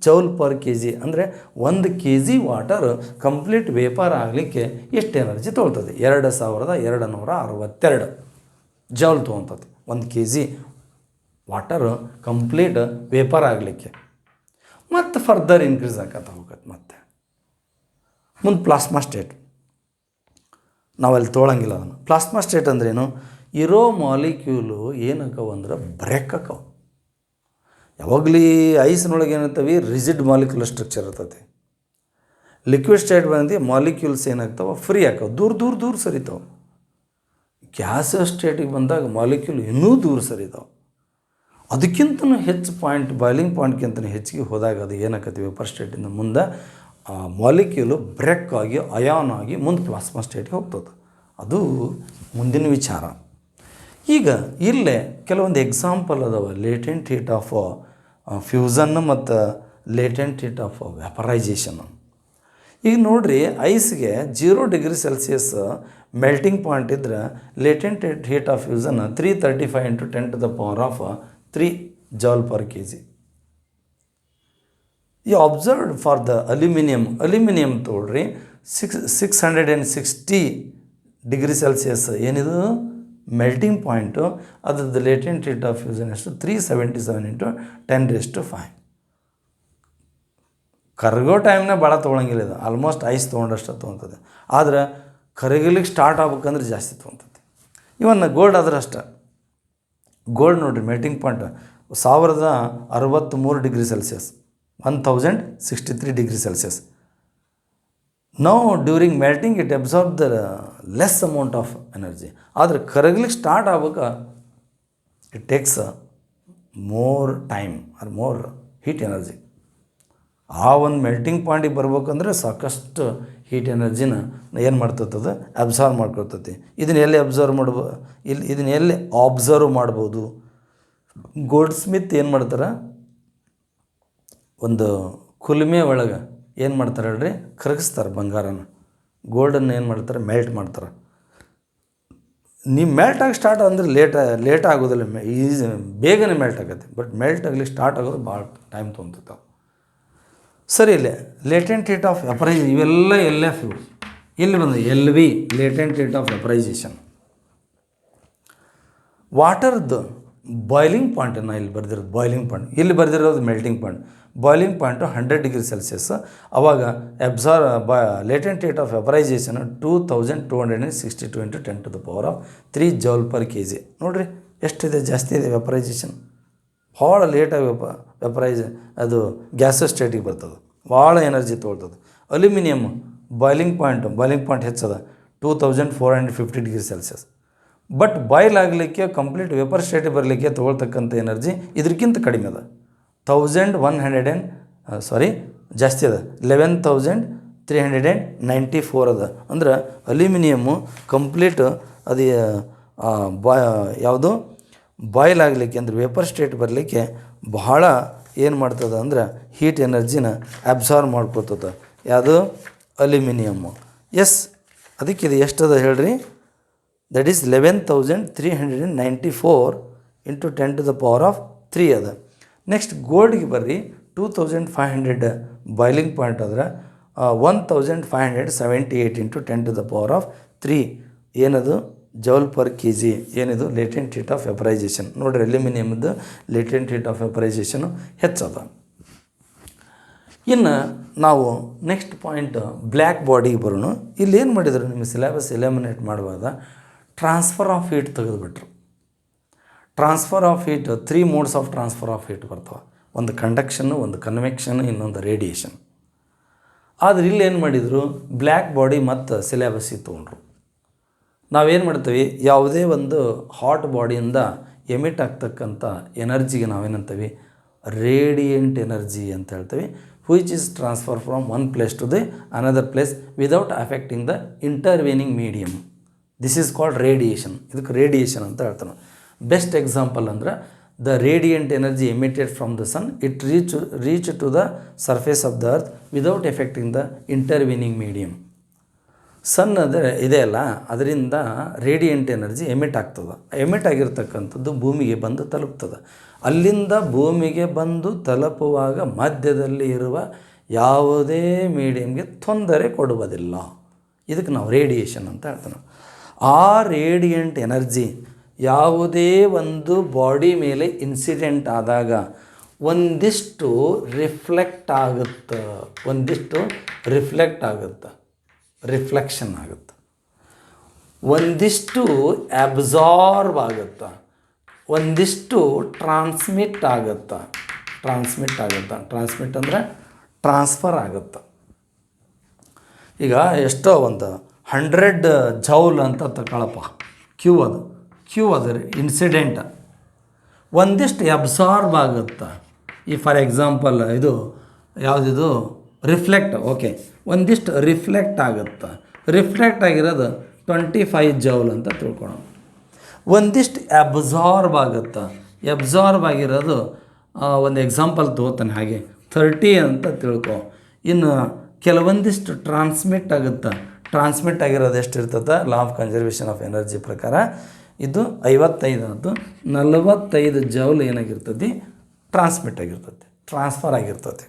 joule per K G. ಅಂದರೆ 1 kg water complete vapour ಆಗಲಿಕ್ಕೆ ಎಷ್ಟು energy ತೊಗೊಳ್ತದೆ? 2262 joule ತೊಗೊತದೆ 1 kg ವಾಟರ್ ಕಂಪ್ಲೀಟ್ ವೇಪರ್ ಆಗಲಿಕ್ಕೆ. ಮತ್ತು ಫರ್ದರ್ ಇನ್ಕ್ರೀಸ್ ಆಕತ್ತ ಹೋಗತ್ತೆ. ಮತ್ತು ಮುಂದೆ ಪ್ಲಾಸ್ಮಾ ಸ್ಟೇಟ್, ನಾವಲ್ಲಿ ತೊಗೊಳಂಗಿಲ್ಲ ಅದನ್ನು. ಪ್ಲಾಸ್ಮಾ ಸ್ಟೇಟ್ ಅಂದ್ರೇನು? ಇರೋ ಮಾಲಿಕ್ಯೂಲು ಏನಕ್ಕವು ಅಂದ್ರೆ ಬ್ರೇಕ್ ಆಕವು. ಯಾವಾಗಲೂ ಐಸ್ನೊಳಗೆ ಏನಂತವೆ, ರಿಜಿಡ್ ಮಾಲಿಕ್ಯುಲರ್ ಸ್ಟ್ರಕ್ಚರ್ ಇರ್ತೈತಿ. ಲಿಕ್ವಿಡ್ ಸ್ಟೇಟ್ ಬಂದು ಮಾಲಿಕ್ಯೂಲ್ಸ್ ಏನಾಗ್ತಾವೆ, ಫ್ರೀ ಆಕವು, ದೂರ ಸರಿತಾವೆ. ಗ್ಯಾಸ್ ಸ್ಟೇಟಿಗೆ ಬಂದಾಗ ಮಾಲಿಕ್ಯೂಲ್ ಇನ್ನೂ ದೂರ ಸರಿತಾವೆ. ಅದಕ್ಕಿಂತಲೂ ಹೆಚ್ಚು ಪಾಯಿಂಟ್, ಬಾಯ್ಲಿಂಗ್ ಪಾಯಿಂಟ್ಗಿಂತ ಹೆಚ್ಚಿಗೆ ಹೋದಾಗ ಅದು ಏನಾಕತಿ, ವೇಪರ್ ಸ್ಟೇಟಿಂದ ಮುಂದೆ ಆ ಮಾಲಿಕ್ಯೂಲು ಬ್ರೇಕ್ ಆಗಿ ಅಯಾನ್ ಆಗಿ ಮುಂದೆ ಪ್ಲಾಸ್ಮಾ ಸ್ಟೇಟ್ಗೆ ಹೋಗ್ತದೆ. ಅದು ಮುಂದಿನ ವಿಚಾರ. ಈಗ ಇಲ್ಲೇ ಕೆಲವೊಂದು ಎಕ್ಸಾಂಪಲ್ ಅದಾವ ಲೇಟೆಂಟ್ ಹೀಟ್ ಆಫ್ ಫ್ಯೂಸನ್ ಮತ್ತು ಲೇಟೆಂಟ್ ಹೀಟ್ ಆಫ್ ವ್ಯಾಪರೈಜೇಷನ್. ಈಗ ನೋಡಿರಿ, ಐಸ್ಗೆ 0 ಡಿಗ್ರಿ ಸೆಲ್ಸಿಯಸ್ ಮೆಲ್ಟಿಂಗ್ ಪಾಯಿಂಟ್ ಇದ್ದರೆ latent heat of fusion 335 into 10⁻³ joule per K G. ಈ ಅಬ್ಸರ್ವ್ಡ್ ಫಾರ್ ದ ಅಲ್ಯೂಮಿನಿಯಂ ತೊಗೊಳ್ರಿ, 660 ಡಿಗ್ರಿ ಸೆಲ್ಸಿಯಸ್ ಏನಿದು ಮೆಲ್ಟಿಂಗ್ ಪಾಯಿಂಟು, ಅದ್ರದ್ದು ಲೇಟೆಂಟ್ ಹೀಟ್ ಆಫ್ ಫ್ಯೂಸನ್ ಎಷ್ಟು? 377 into 10⁵. ಕರಗೋ ಟೈಮ್ನಾಗ ಭಾಳ ತೊಗೊಳಂಗಿಲ್ಲ ಇದು, ಆಲ್ಮೋಸ್ಟ್ ಐಸ್ ತೊಗೊಂಡಷ್ಟು ತೊಗೊತದೆ. ಆದ್ರೆ ಕರಗಲಿಕ್ಕೆ ಸ್ಟಾರ್ಟ್ ಆಗ್ಬೇಕಂದ್ರೆ ಜಾಸ್ತಿ ತೊಗೊತೈತಿ. ಇವನ್ನ ಗೋಲ್ಡ್ ಆದ್ರೆ ಅಷ್ಟೆ. ಗೋಲ್ಡ್ ನೋಡಿರಿ, melting point 1063 degree Celsius, 1063 degree Celsius. Now during melting it absorb the less amount of energy. ಆದರೆ ಕರಗಲಿಕ್ಕೆ ಸ್ಟಾರ್ಟ್ ಆಗ್ಬೇಕು, it takes more time or more heat energy. ಆ ಒಂದು ಮೆಲ್ಟಿಂಗ್ ಪಾಯಿಂಟಿಗೆ ಬರ್ಬೇಕಂದ್ರೆ ಸಾಕಷ್ಟು ಹೀಟ್ ಎನರ್ಜಿನ ಏನು ಮಾಡ್ತದೆ, ಅಬ್ಸರ್ವ್ ಮಾಡ್ಕೊಳ್ತೈತಿ. ಇದನ್ನ ಎಲ್ಲಿ ಅಬ್ಸರ್ವ್ ಮಾಡ್ಬೋದು? ಗೋಲ್ಡ್ ಸ್ಮಿತ್ ಏನು ಮಾಡ್ತಾರೆ, ಒಂದು ಕುಲುಮೆ ಒಳಗೆ ಏನು ಮಾಡ್ತಾರೆ ಹೇಳ್ರಿ, ಕರಗಿಸ್ತಾರೆ ಬಂಗಾರನ. ಗೋಲ್ಡನ್ನು ಏನು ಮಾಡ್ತಾರೆ, ಮೆಲ್ಟ್ ಮಾಡ್ತಾರೆ. ನೀವು ಮೆಲ್ಟ್ ಆಗಿ ಸ್ಟಾರ್ಟ್ ಅಂದರೆ ಲೇಟ್ ಆಗೋದಿಲ್ಲ, ಬೇಗನೆ ಮೆಲ್ಟ್ ಆಗುತ್ತೆ. ಬಟ್ ಮೆಲ್ಟ್ ಆಗಲಿಕ್ಕೆ ಸ್ಟಾರ್ಟ್ ಆಗೋದು ಭಾಳ ಟೈಮ್ ತೊಗೊತಾವೆ. ಸರಿ, ಇಲ್ಲೇ ಲೇಟೆಂಟ್ ಹೀಟ್ ಆಫ್ ವ್ಯಾಪರೈಜೇಷನ್, ಇವೆಲ್ಲ LF. ಇಲ್ಲಿ ಬಂದು LV, latent heat of vaporization. ವಾಟರ್ದು ಬಾಯ್ಲಿಂಗ್ ಪಾಯಿಂಟನ್ನು ಇಲ್ಲಿ ಬರೆದಿರೋದು ಬಾಯ್ಲಿಂಗ್ ಪಾಯಿಂಟ್, ಇಲ್ಲಿ ಬರೆದಿರೋದು melting point. Boiling point 100 degree Celsius. ಅವಾಗ latent heat of vaporization 2262 into 10⁻³ joule per K G. ನೋಡಿರಿ ಎಷ್ಟಿದೆ, ಜಾಸ್ತಿ ಇದೆ ವ್ಯಾಪರೈಜೇಷನ್. ಭಾಳ ಲೇಟಾಗಿ ಅದು ಗ್ಯಾಸ್ ಸ್ಟೇಟಿಗೆ ಬರ್ತದೆ, ಭಾಳ ಎನರ್ಜಿ ತೊಗೊಳ್ತದೆ. ಅಲ್ಯೂಮಿನಿಯಮ್ ಬಾಯ್ಲಿಂಗ್ ಪಾಯಿಂಟ್ ಹೆಚ್ಚದ 2450 ಡಿಗ್ರಿ ಸೆಲ್ಸಿಯಸ್. ಬಟ್ ಬಾಯ್ಲ್ ಆಗಲಿಕ್ಕೆ ಕಂಪ್ಲೀಟ್ ವೇಪರ್ ಸ್ಟೇಟಿಗೆ ಬರಲಿಕ್ಕೆ ತೊಗೊಳ್ತಕ್ಕಂಥ ಎನರ್ಜಿ ಇದಕ್ಕಿಂತ ಕಡಿಮೆ ಅದ. 11,394 ಅದ. ಅಂದ್ರೆ ಅಲ್ಯೂಮಿನಿಯಮ್ಮು ಕಂಪ್ಲೀಟ್ ಅದು ಯಾವುದು ಬಾಯ್ಲ್ ಆಗಲಿಕ್ಕೆ ಅಂದರೆ ವೇಪರ್ ಸ್ಟೇಟ್ ಬರಲಿಕ್ಕೆ ಬಹಳ ಏನು ಮಾಡ್ತದೆ ಅಂದ್ರೆ ಹೀಟ್ ಎನರ್ಜಿನ ಅಬ್ಸಾರ್ವ್ ಮಾಡ್ಕೊತದೆ. ಯಾವುದು? ಅಲ್ಯೂಮಿನಿಯಮ್ಮು. ಅದಕ್ಕೆ ಇದು ಎಷ್ಟದ ಹೇಳ್ರಿ, ದಟ್ ಈಸ್ 11,394 ಇಂಟು 10⁻³ ಅದ. ನೆಕ್ಸ್ಟ್ ಗೋಲ್ಡ್ಗೆ ಬರ್ರಿ, 2500 ಬಾಯ್ಲಿಂಗ್ ಪಾಯಿಂಟ್ ಆದರೆ 1578 ಇಂಟು 10⁻³ ಏನದು ಜೌಲ್ ಪರ್ ಕೆ ಜಿ. ಏನಿದು ಲೇಟೆಂಟ್ ಹೀಟ್ ಆಫ್ ವ್ಯಾಪರೈಜೇಷನ್. ನೋಡಿರಿ, ಅಲ್ಯೂಮಿನಿಯಮ್ದು ಲೇಟೆಂಟ್ ಹೀಟ್ ಆಫ್ ವ್ಯಾಪರೈಜೇಷನು ಹೆಚ್ಚದ. ಇನ್ನು ನಾವು ನೆಕ್ಸ್ಟ್ ಪಾಯಿಂಟ್ ಬ್ಲ್ಯಾಕ್ ಬಾಡಿಗೆ ಬರೋಣ. ಇಲ್ಲಿ ಏನು ಮಾಡಿದರು, ನಿಮ್ಮ ಸಿಲೆಬಸ್ ಎಲಿಮಿನೇಟ್ ಮಾಡುವಾಗ ಟ್ರಾನ್ಸ್ಫರ್ ಆಫ್ ಹೀಟ್ ತೆಗೆದುಬಿಟ್ರು. Transfer of heat 3 modes of transfer of heat ಬರ್ತವೆ. ಒಂದು ಕಂಡಕ್ಷನ್ನು, ಒಂದು ಕನ್ವೆಕ್ಷನ್, ಇನ್ನೊಂದು ರೇಡಿಯೇಷನ್. ಆದರೆ ಇಲ್ಲಿ ಏನು ಮಾಡಿದರು, ಬ್ಲ್ಯಾಕ್ ಬಾಡಿ ಮತ್ತು ಸಿಲೆಬಸ್ಸಿಗೆ ತೊಗೊಂಡ್ರು. ನಾವೇನು ಮಾಡ್ತೀವಿ, ಯಾವುದೇ ಒಂದು ಹಾಟ್ ಬಾಡಿಯಿಂದ ಎಮಿಟ್ ಆಗ್ತಕ್ಕಂಥ ಎನರ್ಜಿಗೆ ನಾವೇನಂತೀವಿ, ರೇಡಿಯಂಟ್ ಎನರ್ಜಿ ಅಂತ ಹೇಳ್ತೀವಿ, which is transferred from one place to the another place without affecting the intervening medium. This is called radiation. ಇದಕ್ಕೆ ರೇಡಿಯೇಷನ್ ಅಂತ ಹೇಳ್ತಾನೆ. ಬೆಸ್ಟ್ ಎಕ್ಸಾಂಪಲ್ ಅಂದರೆ the radiant energy emitted from the sun, it reach to the surface of the earth without affecting the intervening medium. ಸನ್ ಅಂದರೆ ಇದೆಯಲ್ಲ, ಅದರಿಂದ radiant energy emit ಆಗ್ತದೆ. Emit ಆಗಿರ್ತಕ್ಕಂಥದ್ದು ಭೂಮಿಗೆ ಬಂದು ತಲುಪ್ತದೆ. ಅಲ್ಲಿಂದ ಭೂಮಿಗೆ ಬಂದು ತಲುಪುವಾಗ ಮಧ್ಯದಲ್ಲಿ ಇರುವ ಯಾವುದೇ ಮೀಡಿಯಮ್ಗೆ ತೊಂದರೆ ಕೊಡುವುದಿಲ್ಲ. ಇದಕ್ಕೆ ನಾವು ರೇಡಿಯೇಷನ್ ಅಂತ ಹೇಳ್ತೀವಿ. ಆ ರೇಡಿಯಂಟ್ ಎನರ್ಜಿ ಯಾವುದೇ ಒಂದು ಬಾಡಿ ಮೇಲೆ ಇನ್ಸಿಡೆಂಟ್ ಆದಾಗ ಒಂದಿಷ್ಟು ರಿಫ್ಲೆಕ್ಟ್ ಆಗುತ್ತೆ, ರಿಫ್ಲೆಕ್ಷನ್ ಆಗುತ್ತೆ, ಒಂದಿಷ್ಟು ಅಬ್ಸಾರ್ಬ್ ಆಗುತ್ತೆ, ಒಂದಿಷ್ಟು ಟ್ರಾನ್ಸ್ಮಿಟ್ ಆಗುತ್ತೆ. ಟ್ರಾನ್ಸ್ಮಿಟ್ ಅಂದರೆ ಟ್ರಾನ್ಸ್ಫರ್ ಆಗುತ್ತೆ. ಈಗ ಎಷ್ಟೋ ಒಂದು 100 ಜೌಲ್ ಅಂತ ತಗೊಳಪ್ಪ, ಕ್ಯೂ ಅದು ಇನ್ಸಿಡೆಂಟ್, ಒಂದಿಷ್ಟು ಅಬ್ಸಾರ್ಬ್ ಆಗುತ್ತೆ. ಈ ಫಾರ್ ಎಕ್ಸಾಂಪಲ್ ಇದು ಯಾವುದಿದು ರಿಫ್ಲೆಕ್ಟ್, ಓಕೆ, ಒಂದಿಷ್ಟು ರಿಫ್ಲೆಕ್ಟ್ ಆಗುತ್ತೆ. ರಿಫ್ಲೆಕ್ಟ್ ಆಗಿರೋದು 25 ಜೌಲ್ ಅಂತ ತಿಳ್ಕೊಳ್ಳೋಣ. ಒಂದಿಷ್ಟು ಅಬ್ಸಾರ್ಬ್ ಆಗುತ್ತೆ. ಅಬ್ಸಾರ್ಬ್ ಆಗಿರೋದು ಒಂದು ಎಕ್ಸಾಂಪಲ್ ತೊಗೋತಾನೆ, ಹಾಗೆ 30 ಅಂತ ತಿಳ್ಕೊ. ಇನ್ನು ಕೆಲವೊಂದಿಷ್ಟು ಟ್ರಾನ್ಸ್ಮಿಟ್ ಆಗುತ್ತೆ. ಟ್ರಾನ್ಸ್ಮಿಟ್ ಆಗಿರೋದು ಎಷ್ಟಿರ್ತದೆ, law of conservation of energy ಪ್ರಕಾರ ಇದು 55 ಆಯಿತು. 45 ಜೌಲ್ ಏನಾಗಿರ್ತದೆ, ಟ್ರಾನ್ಸ್ಮಿಟ್ ಆಗಿರ್ತದೆ, ಟ್ರಾನ್ಸ್ಫರ್ ಆಗಿರ್ತದೆ.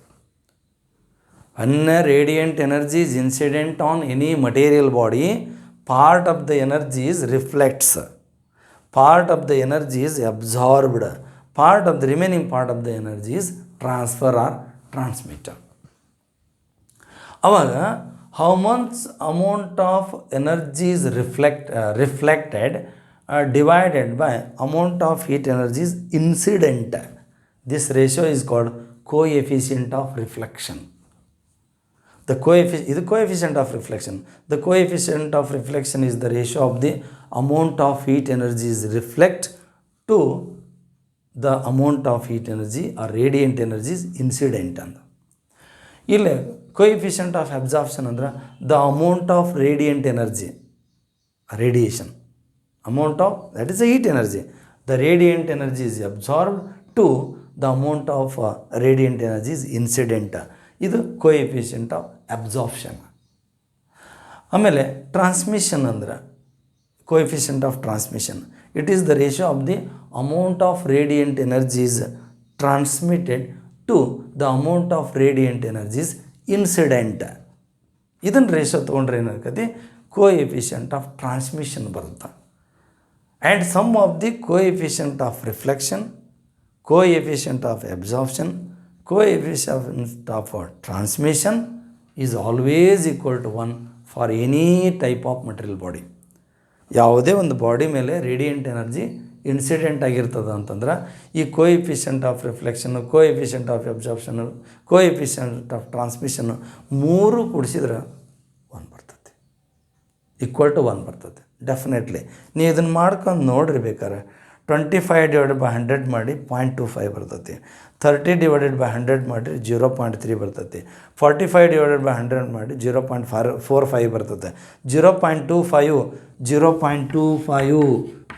When radiant energy is incident on any material body, part of the energy is reflects, part of the energy is absorbed, part of the remaining part of the energy is transfer or transmitter. ಅವಾಗ how much amount of energy is reflected divided by amount of heat energy is incident. This ratio is called coefficient of reflection. The coefficient of reflection. The coefficient of reflection is the ratio of the amount of heat energy is reflect to the amount of heat energy or radiant energy is incident. ಇಲ್ಲಿ coefficient of absorption ಅಂದ್ರೆ the amount of radiant energy, radiation, amount of, that is the heat energy. The radiant energy is absorbed to the amount of radiant energy is incident. ಇದು coefficient of absorption. ಆಮೇಲೆ transmission ಅಂದ್ರೆ coefficient of transmission. It is the ratio of the amount of radiant energies transmitted to the amount of radiant energies incident. ಇದನ್ನು ratio ತೊಗೊಂಡ್ರೆ ಏನಾಗ್ತದೆ, coefficient of transmission ಬರುತ್ತೆ. And sum of the coefficient of reflection, coefficient of absorption, coefficient of transmission is always equal to 1 for any type of material body. ಯಾವುದೇ ಒಂದು body ಮೇಲೆ radiant energy incident ಆಗಿರ್ತದೆ ಅಂತಂದ್ರೆ ಈ coefficient of reflection, coefficient of absorption, coefficient of transmission ಮೂರು ಕೂಡಿಸಿದ್ರೆ 1 ಬರ್ತದೆ, equal to 1 ಬರ್ತದೆ ಡೆಫಿನೆಟ್ಲಿ. ನೀವು ಇದನ್ನು ಮಾಡ್ಕೊಂಡು ನೋಡ್ರಿ ಬೇಕಾರೆ. 25 ಡಿವೈಡೆಡ್ ಬೈ 100 ಮಾಡಿ 0.25 ಬರ್ತೈತಿ. 30 ಡಿವೈಡೆಡ್ ಬೈ 100 ಮಾಡಿರಿ 0.3 ಬರ್ತೈತಿ. 45 ಡಿವೈಡೆಡ್ ಬೈ 100 ಮಾಡಿ 0.45 ಬರ್ತೈತೆ. 0.25, 0.25,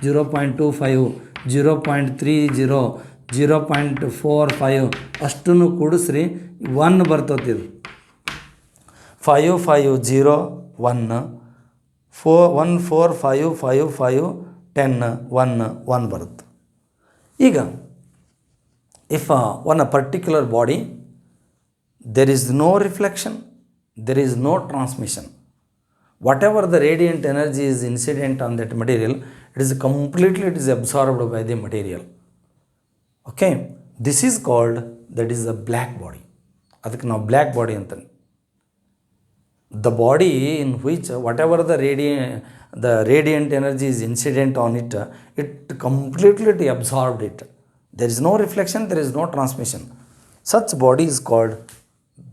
0.25, 0.30, 0.45 ಅಷ್ಟನ್ನು ಕೂಡಿಸ್ರಿ 1 ಬರ್ತೈತಿ. ಇದು 5 5 0 1 4 1 4 5 5 5 10 1 1 ಬರುತ್ತೆ. ಈಗ if on a particular body there is no reflection, there is no transmission, whatever the radiant energy is incident on that material, it is completely absorbed by the material. Okay, this is called, that is the black body. ಅದಕ್ಕೆ ನಾವು black body ಅಂತಾನೆ. The body in which whatever the radiant energy is incident on it, it completely absorbed it. There is no reflection, there is no transmission. Such body is called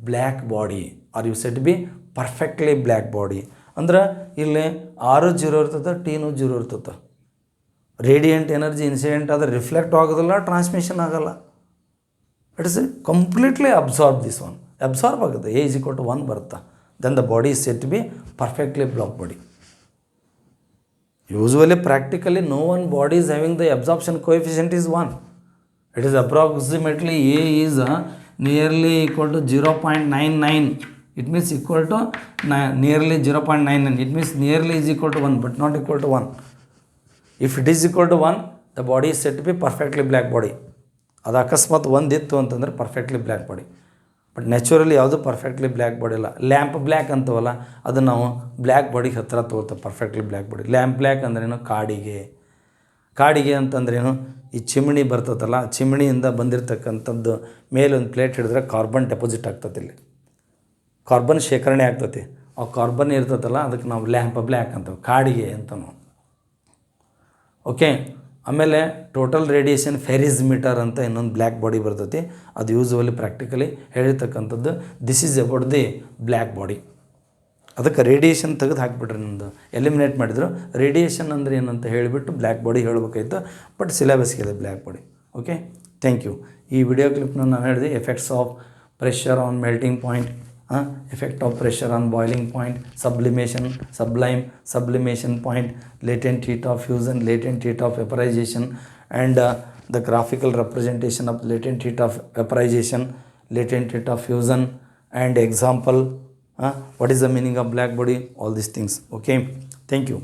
black body or you set be perfectly black body. ಅಂದ್ರೆ ಇಲ್ಲಿ R 0 ಇರ್ತದೆ, T 0 ಇರ್ತದೆ. Radiant energy incident ಆದರೆ reflect ಆಗೋದಿಲ್ಲ, transmission ಆಗೋಲ್ಲ. It is completely absorb this one, absorb ಆಗುತ್ತೆ. A = 1 ಬರುತ್ತೆ. Then the body is said to be perfectly black body. Usually practically no one body is having the absorption coefficient is 1. It is approximately A is nearly equal to 0.99. It means equal to nearly 0.99. It means nearly is equal to 1 but not equal to 1. If it is equal to 1, the body is said to be perfectly black body. ಅದು ಅಕಸ್ಮಾತ್ 1 ಇತ್ತು ಅಂತಂದರೆ perfectly black body. But naturally ಯಾವುದು perfectly black body ಇಲ್ಲ. Lamp black ಅಂತವಲ್ಲ, ಅದು ನಾವು black ಬಾಡಿಗೆ ಹತ್ತಿರ ತೋರ್ತೇವೆ. Perfectly black body. Lamp black ಅಂದ್ರೇನು? ಕಾಡಿಗೆ ಅಂತಂದ್ರೇನು? ಈ ಚಿಮಣಿ ಬರ್ತದಲ್ಲ, ಚಿಮಣಿಯಿಂದ ಬಂದಿರತಕ್ಕಂಥದ್ದು ಮೇಲೊಂದು ಪ್ಲೇಟ್ ಹಿಡಿದ್ರೆ ಕಾರ್ಬನ್ ಡೆಪಾಸಿಟ್ ಆಗ್ತದೆ. ಇಲ್ಲಿ ಕಾರ್ಬನ್ ಶೇಖರಣೆ ಆಗ್ತದೆ. ಆ ಕಾರ್ಬನ್ ಇರ್ತದಲ್ಲ, ಅದಕ್ಕೆ ನಾವು ಲ್ಯಾಂಪ್ ಬ್ಲ್ಯಾಕ್ ಅಂತೇವೆ, ಕಾಡಿಗೆ ಅಂತ ನಾವು. ಓಕೆ. ಆಮೇಲೆ ಟೋಟಲ್ ರೇಡಿಯೇಷನ್ ಫೆರಿಸ್ ಮೀಟರ್ ಅಂತ ಇನ್ನೊಂದು ಬ್ಲ್ಯಾಕ್ ಬಾಡಿ ಬರ್ತೈತಿ. ಅದು ಯೂಸ್ವಲಿ ಪ್ರಾಕ್ಟಿಕಲಿ ಹೇಳಿರ್ತಕ್ಕಂಥದ್ದು this is about the black body. ಅದಕ್ಕೆ ರೇಡಿಯೇಷನ್ ತೆಗೆದು ಹಾಕಿಬಿಟ್ರೆ ನಿಮ್ಮದು ಎಲಿಮಿನೇಟ್ ಮಾಡಿದ್ರು. ರೇಡಿಯೇಷನ್ ಅಂದರೆ ಏನಂತ ಹೇಳಿಬಿಟ್ಟು ಬ್ಲ್ಯಾಕ್ ಬಾಡಿ ಹೇಳಬೇಕಾಯ್ತು. ಬಟ್ ಸಿಲೆಬಸ್ಗಿದೆ black body. Okay, thank you. ಈ ವಿಡಿಯೋ ಕ್ಲಿಪ್ನ ನಾನು ಹೇಳಿದೆ effects of pressure on melting point, effect of pressure on boiling point, sublimation point, latent heat of fusion, latent heat of vaporization, and the graphical representation of latent heat of vaporization, latent heat of fusion, and example, what is the meaning of black body, all these things. Okay, thank you.